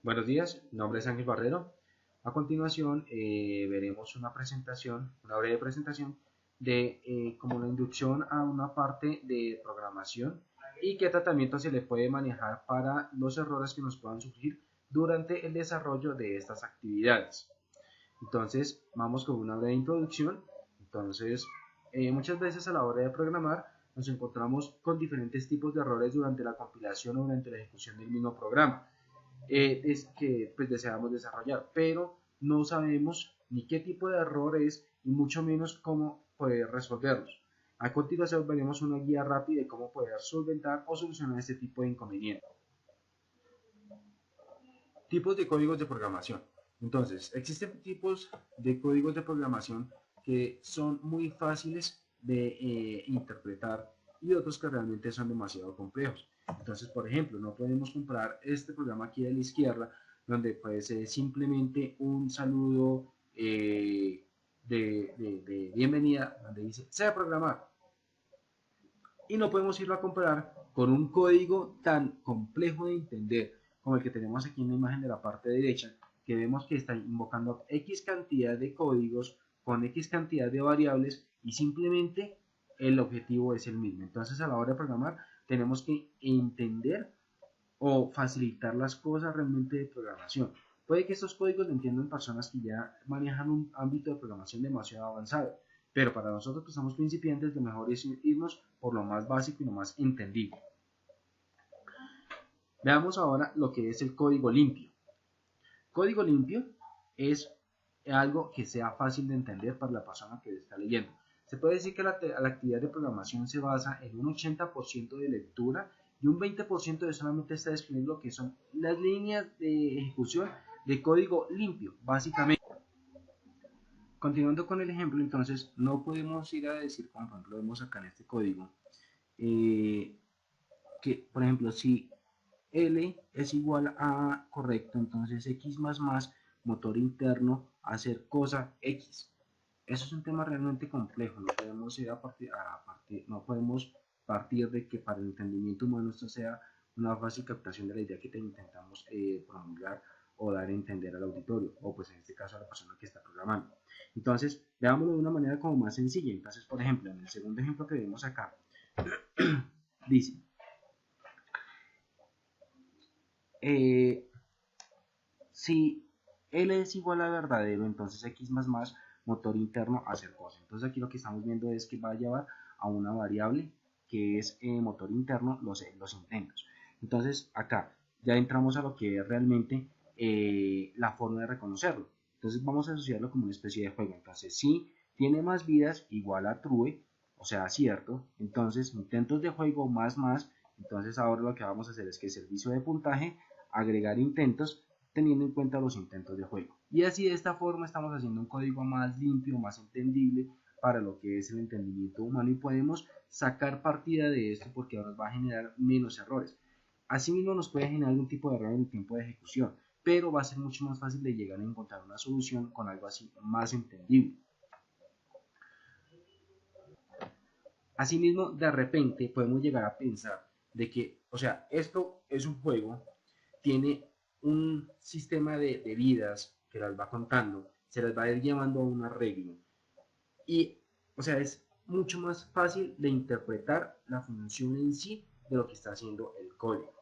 Buenos días, mi nombre es Ángel Barrero. A continuación veremos una breve presentación de como la inducción a una parte de programación y qué tratamiento se le puede manejar para los errores que nos puedan surgir durante el desarrollo de estas actividades. Entonces, vamos con una breve introducción. Entonces, muchas veces a la hora de programar nos encontramos con diferentes tipos de errores durante la compilación o durante la ejecución del mismo programa es que pues, deseamos desarrollar, pero no sabemos ni qué tipo de error es y mucho menos cómo poder resolverlos. A continuación veremos una guía rápida de cómo poder solventar o solucionar este tipo de inconvenientes. Tipos de códigos de programación. Entonces, existen tipos de códigos de programación que son muy fáciles de interpretar y otros que realmente son demasiado complejos. Entonces, por ejemplo, no podemos comprar este programa aquí a la izquierda, donde puede ser simplemente un saludo de bienvenida, donde dice, sea programar. Y no podemos irlo a comparar con un código tan complejo de entender como el que tenemos aquí en la imagen de la parte derecha, que vemos que está invocando X cantidad de códigos con X cantidad de variables y simplemente el objetivo es el mismo. Entonces a la hora de programar tenemos que entender o facilitar las cosas realmente de programación. Puede que estos códigos lo entiendan personas que ya manejan un ámbito de programación demasiado avanzado, pero para nosotros que somos principiantes lo mejor es irnos por lo más básico y lo más entendible. Veamos ahora lo que es el código limpio. Código limpio es algo que sea fácil de entender para la persona que está leyendo. Se puede decir que la actividad de programación se basa en un 80% de lectura y un 20% de solamente está describiendo lo que son las líneas de ejecución de código limpio, básicamente. Continuando con el ejemplo, entonces no podemos ir a decir, como por ejemplo vemos acá en este código, eh, que por ejemplo si L es igual a correcto, entonces X más más motor interno hacer cosa X. Eso es un tema realmente complejo, no podemos ir no podemos partir de que para el entendimiento humano esto sea una fácil captación de la idea que te intentamos promulgar o dar a entender al auditorio, o pues en este caso a la persona que está programando. Entonces, veámoslo de una manera como más sencilla. Entonces, por ejemplo, en el segundo ejemplo que vemos acá, dice, eh, si L es igual a verdadero, entonces X más más motor interno hacer cosa. Entonces aquí lo que estamos viendo es que va a llevar a una variable que es motor interno los intentos. Entonces acá ya entramos a lo que es realmente la forma de reconocerlo. Entonces vamos a asociarlo como una especie de juego. Entonces si tiene más vidas igual a true, o sea cierto, entonces intentos de juego más más, entonces ahora lo que vamos a hacer es que el servicio de puntaje agregar intentos teniendo en cuenta los intentos de juego. Y así de esta forma estamos haciendo un código más limpio, más entendible para lo que es el entendimiento humano y podemos sacar partida de esto porque nos va a generar menos errores. Asimismo nos puede generar algún tipo de error en el tiempo de ejecución, pero va a ser mucho más fácil de llegar a encontrar una solución con algo así más entendible. Asimismo, de repente podemos llegar a pensar de que, o sea, esto es un juego, tiene un sistema de vidas que las va contando, se las va a ir llevando a un arreglo. Y, o sea, es mucho más fácil de interpretar la función en sí de lo que está haciendo el código.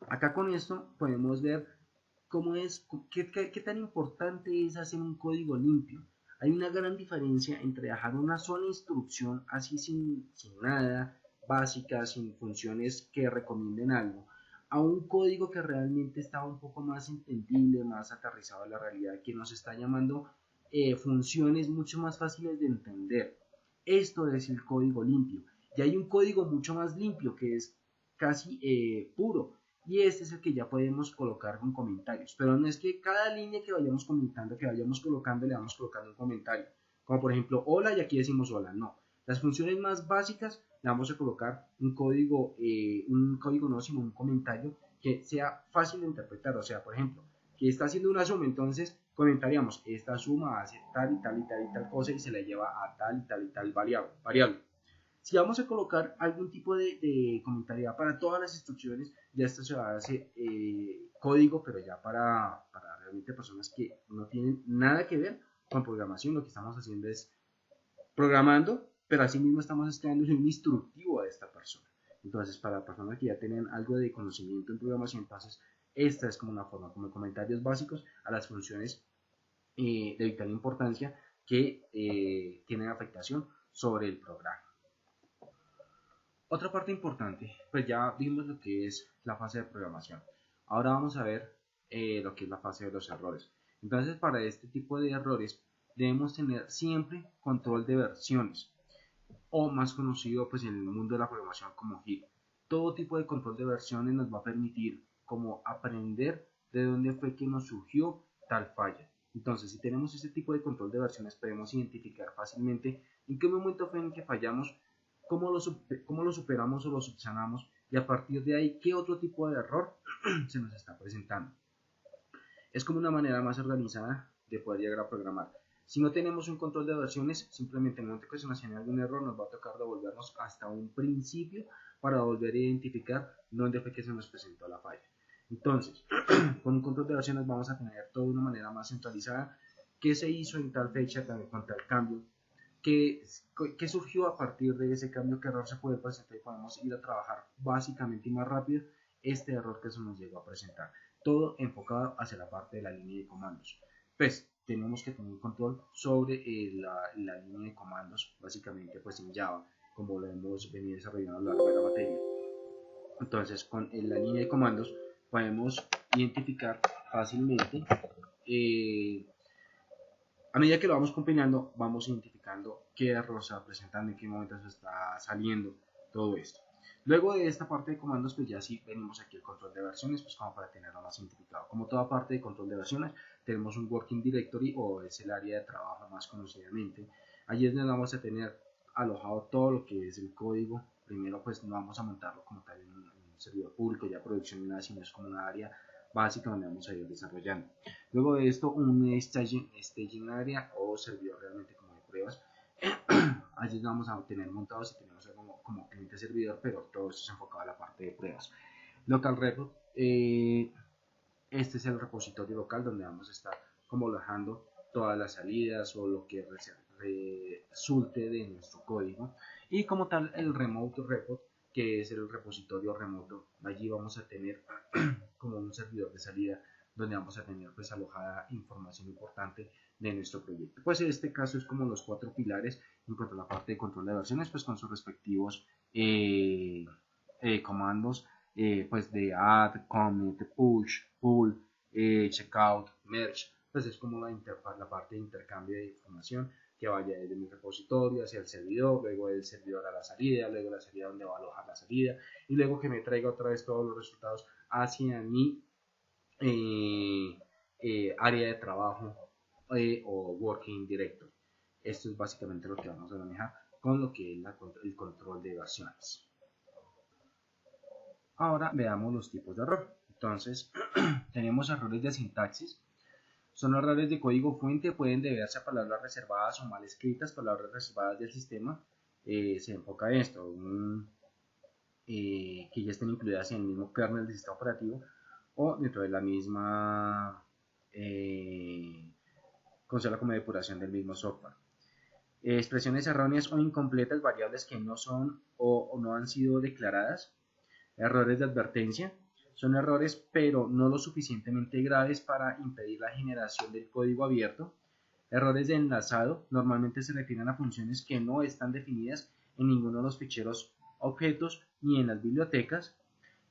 Acá con esto podemos ver cómo es, qué tan importante es hacer un código limpio. Hay una gran diferencia entre dejar una sola instrucción así sin nada, básica, sin funciones que recomienden algo, a un código que realmente está un poco más entendible, más aterrizado a la realidad, que nos está llamando funciones mucho más fáciles de entender. Esto es el código limpio. Y hay un código mucho más limpio que es casi puro, y este es el que ya podemos colocar con comentarios, pero no es que cada línea que vayamos comentando, que vayamos colocando, le vamos colocando un comentario, como por ejemplo hola y aquí decimos hola, no, las funciones más básicas le vamos a colocar un código no, sino un comentario que sea fácil de interpretar, o sea, por ejemplo, que está haciendo una suma, entonces comentaríamos, esta suma hace tal y tal y tal y tal cosa y se la lleva a tal y tal y tal variable. Si vamos a colocar algún tipo de comentariedad para todas las instrucciones, ya esto se va a hacer código, pero ya para realmente personas que no tienen nada que ver con programación. Lo que estamos haciendo es programando, pero asimismo estamos creando un instructivo a esta persona. Entonces, para personas que ya tienen algo de conocimiento en programación, entonces esta es como una forma, como comentarios básicos a las funciones de vital importancia que tienen afectación sobre el programa. Otra parte importante, pues ya vimos lo que es la fase de programación. Ahora vamos a ver lo que es la fase de los errores. Entonces, para este tipo de errores debemos tener siempre control de versiones, o más conocido pues en el mundo de la programación como HIT. Todo tipo de control de versiones nos va a permitir como aprender de dónde fue que nos surgió tal falla. Entonces, si tenemos este tipo de control de versiones, podemos identificar fácilmente en qué momento fue en que fallamos, cómo lo superamos o lo subsanamos, y a partir de ahí, qué otro tipo de error se nos está presentando. Es como una manera más organizada de poder llegar a programar. Si no tenemos un control de versiones, simplemente en el momento que se nos genere algún error, nos va a tocar devolvernos hasta un principio para volver a identificar dónde fue que se nos presentó la falla. Entonces, con un control de versiones vamos a tener todo de una manera más centralizada, qué se hizo en tal fecha, con tal cambio, qué surgió a partir de ese cambio, qué error se puede presentar, y podemos ir a trabajar básicamente y más rápido este error que se nos llegó a presentar. Todo enfocado hacia la parte de la línea de comandos. Pues tenemos que tener control sobre la línea de comandos, básicamente pues en Java, como lo hemos venido desarrollando a lo largo de la materia. Entonces, con la línea de comandos podemos identificar fácilmente, a medida que lo vamos compilando, vamos identificando qué error se va presentando, en qué momento se está saliendo todo esto. Luego de esta parte de comandos, pues ya sí venimos aquí al control de versiones, pues como para tenerlo más identificado. Como toda parte de control de versiones, tenemos un working directory, o es el área de trabajo más conocidamente. Allí es donde vamos a tener alojado todo lo que es el código. Primero pues no vamos a montarlo como tal en un servidor público, ya producción ni nada, sino es como una área básica donde vamos a ir desarrollando. Luego de esto, un staging area o servidor realmente como de pruebas. Allí vamos a tener montados y tenemos como cliente servidor, pero todo esto es enfocado a la parte de pruebas. Local repo, este es el repositorio local donde vamos a estar como alojando todas las salidas o lo que resulte de nuestro código. Y como tal, el remote repo, que es el repositorio remoto. Allí vamos a tener como un servidor de salida donde vamos a tener pues alojada información importante de nuestro proyecto. Pues en este caso es como los 4 pilares en cuanto a la parte de control de versiones, pues con sus respectivos comandos, pues de add, comment, push, pull, checkout, merge. Pues es como la parte de intercambio de información que vaya desde mi repositorio hacia el servidor, luego del servidor a la salida, luego la salida donde va a alojar la salida, y luego que me traiga otra vez todos los resultados hacia mi área de trabajo o working directory. Esto es básicamente lo que vamos a manejar con lo que es el control de versiones. Ahora veamos los tipos de error. Entonces, tenemos errores de sintaxis. Son errores de código fuente, pueden deberse a palabras reservadas o mal escritas, palabras reservadas del sistema. Se enfoca en esto, que ya estén incluidas en el mismo kernel del sistema operativo o dentro de la misma consola como depuración del mismo software. Expresiones erróneas o incompletas, variables que no son o no han sido declaradas. Errores de advertencia. Son errores pero no lo suficientemente graves para impedir la generación del código abierto. Errores de enlazado. Normalmente se refieren a funciones que no están definidas en ninguno de los ficheros objetos ni en las bibliotecas.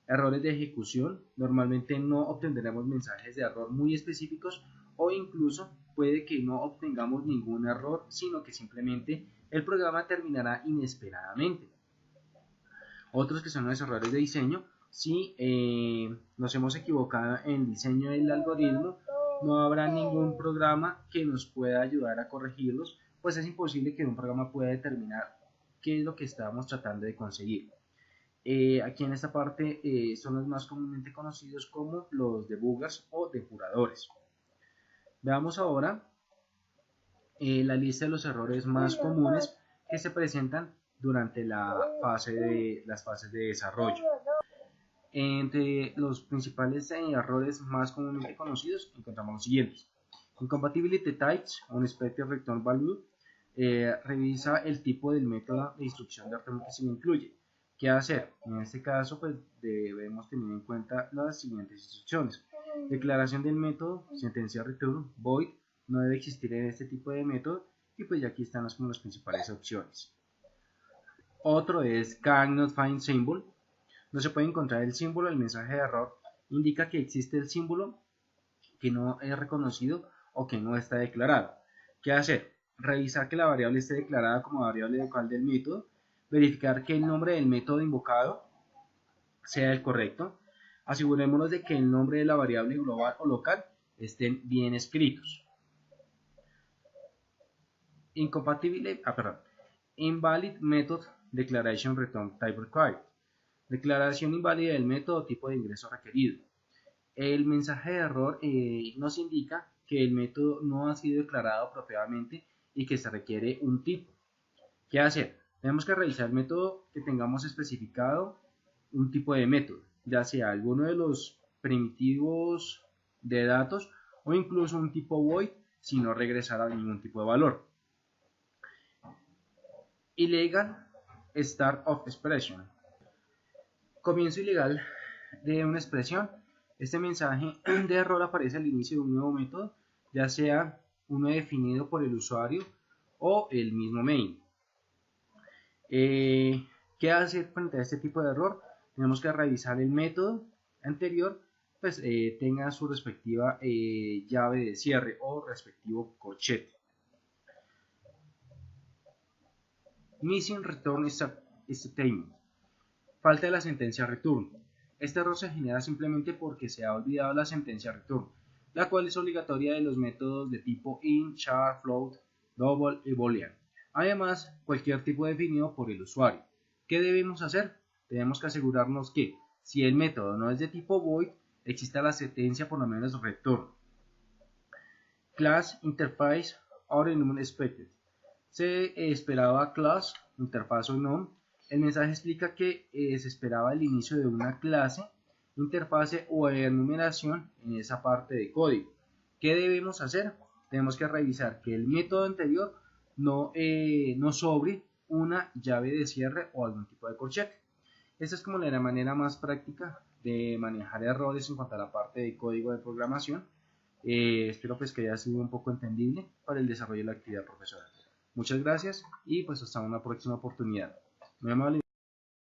Errores de ejecución. Normalmente no obtendremos mensajes de error muy específicos, o incluso puede que no obtengamos ningún error, sino que simplemente el programa terminará inesperadamente. Otros que son los errores de diseño. Si nos hemos equivocado en el diseño del algoritmo, no habrá ningún programa que nos pueda ayudar a corregirlos, pues es imposible que un programa pueda determinar qué es lo que estábamos tratando de conseguir. Aquí en esta parte son los más comúnmente conocidos como los debuggers o depuradores. Veamos ahora la lista de los errores más comunes que se presentan durante las fases de desarrollo. Entre los principales errores más comúnmente conocidos encontramos los siguientes. Incompatibility Types, Unexpected Return Value, revisa el tipo del método de instrucción de retorno que se le incluye. ¿Qué hacer? En este caso, pues debemos tener en cuenta las siguientes instrucciones. Declaración del método, sentencia return, void, no debe existir en este tipo de método, y pues ya aquí están como las principales opciones. Otro es cannot find symbol. No se puede encontrar el símbolo, el mensaje de error indica que existe el símbolo que no es reconocido o que no está declarado. ¿Qué hacer? Revisar que la variable esté declarada como variable local del método, verificar que el nombre del método invocado sea el correcto, asegurémonos de que el nombre de la variable global o local estén bien escritos. Invalid method declaration return type required. Declaración inválida del método tipo de ingreso requerido. El mensaje de error nos indica que el método no ha sido declarado apropiadamente y que se requiere un tipo. ¿Qué hacer? Tenemos que revisar el método que tengamos especificado, un tipo de método, ya sea alguno de los primitivos de datos o incluso un tipo void si no regresara ningún tipo de valor. Illegal start of expression. Comienzo ilegal de una expresión. Este mensaje de error aparece al inicio de un nuevo método, ya sea uno definido por el usuario o el mismo main. ¿Qué hacer frente a este tipo de error? Tenemos que revisar el método anterior, pues tenga su respectiva llave de cierre o respectivo corchete. Missing return statement. Falta de la sentencia return. Este error se genera simplemente porque se ha olvidado la sentencia return, la cual es obligatoria de los métodos de tipo int, char, float, double y boolean. Además, cualquier tipo definido por el usuario. ¿Qué debemos hacer? Tenemos que asegurarnos que, si el método no es de tipo void, exista la sentencia por lo menos return. Class, interface, or unexpected. Se esperaba class, interfaz o none. El mensaje explica que se esperaba el inicio de una clase, interfase o enumeración en esa parte de código. ¿Qué debemos hacer? Tenemos que revisar que el método anterior no sobre una llave de cierre o algún tipo de corchete. Esta es como la manera más práctica de manejar errores en cuanto a la parte de código de programación. Espero pues que haya sido un poco entendible para el desarrollo de la actividad profesional. Muchas gracias y pues hasta una próxima oportunidad. Muy amable.